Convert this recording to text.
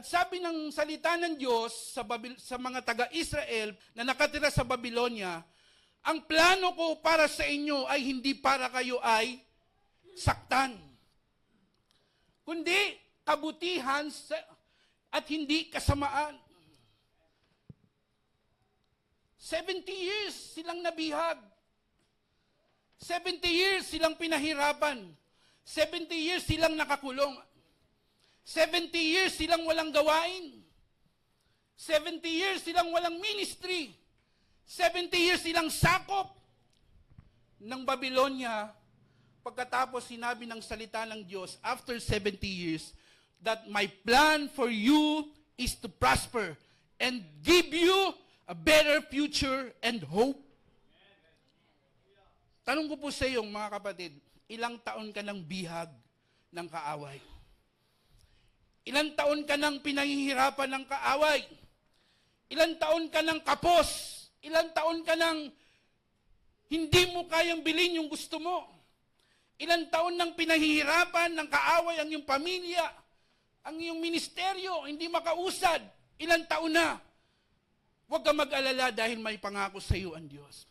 At sabi ng salita ng Diyos sa mga taga-Israel na nakatira sa Babylonia, ang plano ko para sa inyo ay hindi para kayo ay saktan, kundi kabutihan at hindi kasamaan. 70 years silang nabihag. 70 years silang pinahirapan. 70 years silang nakakulong. 70 years silang walang gawain. 70 years silang walang ministry. 70 years silang sakop ng Babylonia. Pagkatapos sinabi ng salita ng Diyos, after 70 years, that my plan for you is to prosper and give you a better future and hope. Tanong ko po sa iyo, mga kapatid, ilang taon ka ng bihag ng kaaway? Ilang taon ka ng pinahihirapan ng kaaway? Ilang taon ka ng kapos? Ilang taon ka ng hindi mo kayang bilhin yung gusto mo? Ilang taon ng pinahihirapan ng kaaway ang iyong pamilya, ang iyong ministeryo, hindi makausad? Ilang taon na? Huwag ka mag-alala dahil may pangako sa iyo ang Diyos.